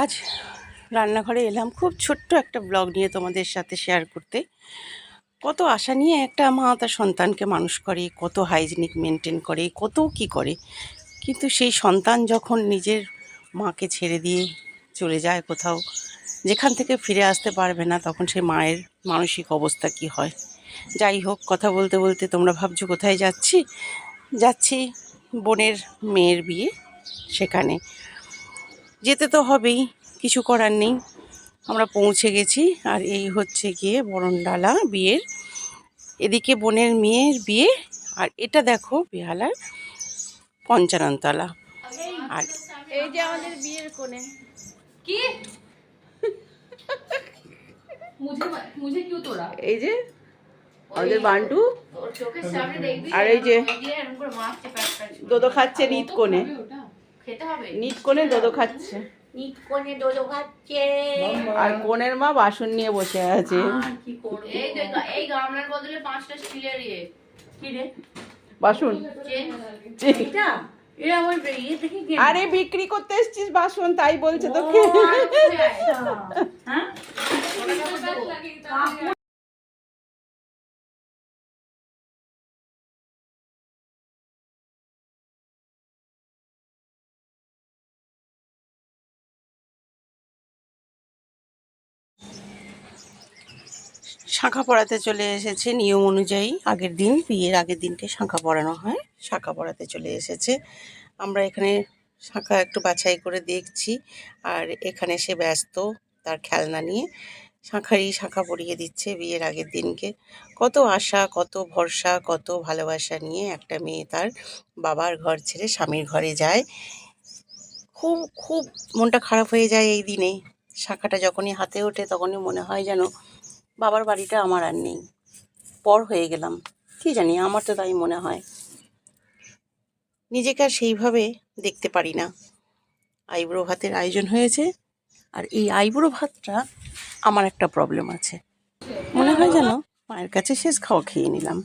আজ রান্নাঘরে এলাম খুব ছোট্ট একটা ব্লগ নিয়ে তোমাদের সাথে শেয়ার করতে। কত আশা নিয়ে একটা মা তার সন্তানকে মানুষ করে, কত হাইজিনিক মেনটেন করে, কত কি করে, কিন্তু সেই সন্তান যখন নিজের মাকে ছেড়ে দিয়ে চলে যায় কোথাও, যেখান থেকে ফিরে আসতে পারবে না, তখন সেই মায়ের মানসিক অবস্থা কি হয়। যাই হোক, কথা বলতে বলতে তোমরা ভাবছো কোথায় যাচ্ছি বোনের মেয়ের বিয়ে, সেখানে যেতে তো হবেই, কিছু করার নেই। আমরা পৌঁছে গেছি, আর এই হচ্ছে গিয়ে বরণডালা বিয়ের। এদিকে বোনের মেয়ের বিয়ে, আর এটা দেখো বেহালার পঞ্চাননতলা। আর এই যে আমাদের বিয়ের কোণে কি মুঝে কিউ তোরা, এই যে আমাদের বান্টু, চোখের সামনে দেখবি। আর এই যে এরকম করে মারতে পারবে, দোদো খাচ্ছে নিট কোণে, খেতে হবে নিট কোণে দোদো খাচ্ছে, নিট কোণে দোদো খাচ্ছে। আর কোণের মা বাসন নিয়ে বসে আছে। কি করব, এই গামলার বদলে 5টা স্টিলের ইয়ে কি রে বাসন এটা এরা আমার ইয়ে থেকে কি আরে বিক্রি করতে এসেছিস বাসন, তাই বলছে তোকে। হ্যাঁ শাঁখা পড়াতে চলে এসেছে নিয়ম অনুযায়ী। আগের দিন, বিয়ের আগের দিনকে শাঁখা পড়ানো হয়, শাঁখা পড়াতে চলে এসেছে। আমরা এখানে শাঁখা একটু বাছাই করে দেখছি, আর এখানে সে ব্যস্ত তার খেলনা নিয়ে শাঁখা পরিয়ে দিচ্ছে বিয়ের আগের দিনকে। কত আশা, কত ভরসা, কত ভালোবাসা নিয়ে একটা মেয়ে তার বাবার ঘর ছেড়ে স্বামীর ঘরে যায়। খুব খুব মনটা খারাপ হয়ে যায় এই দিনে। শাঁখাটা যখনই হাতে ওঠে তখনই মনে হয় যেন বাবার বাড়িটা আমার আর নেই, পর হয়ে গেলাম। কি জানি, আমার তো তাই মনে হয়। নিজেকে আর সেইভাবে দেখতে পারি না। আইবুড়ো ভাতের আয়োজন হয়েছে, আর এই আইবুড়ো ভাতটা আমার একটা প্রবলেম আছে। মনে হয় যেন মায়ের কাছে শেষ খাওয়া খেয়ে নিলাম।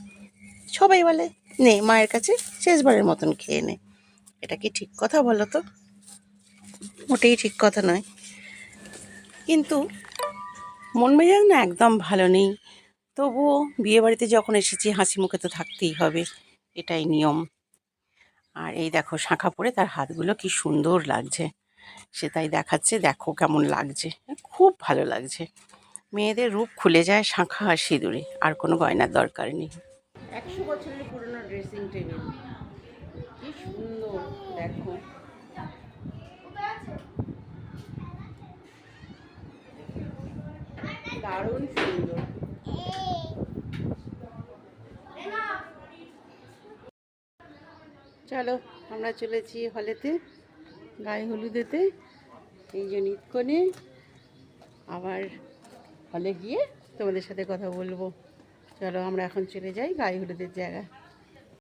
সবাই বলে নে মায়ের কাছে শেষবারের মতন খেয়ে নে। এটা কি ঠিক কথা বলো তো? মোটেই ঠিক কথা নয়। কিন্তু মন মেজাজ না একদম ভালো নেই। তবুও বিয়েবাড়িতে যখন এসেছি হাসি মুখে তো থাকতেই হবে, এটাই নিয়ম। আর এই দেখো শাঁখা পরে তার হাতগুলো কি সুন্দর লাগছে, সে তাই দেখাচ্ছে, দেখো কেমন লাগছে, খুব ভালো লাগছে। মেয়েদের রূপ খুলে যায় শাঁখা আর সিঁদুরে, আর কোনো গয়নার দরকার নেই। 100 বছরের পুরনো ড্রেসিং টেবিল, কি সুন্দর দেখো। দারুণ সুন্দর। চলো আমরা চলেছি হলেতে গায়ে হলুদেতে। এই যে নিতকনে, আবার হলে গিয়ে তোমাদের সাথে কথা বলবো। চলো আমরা এখন চলে যাই গায়ে হলুদের জায়গায়।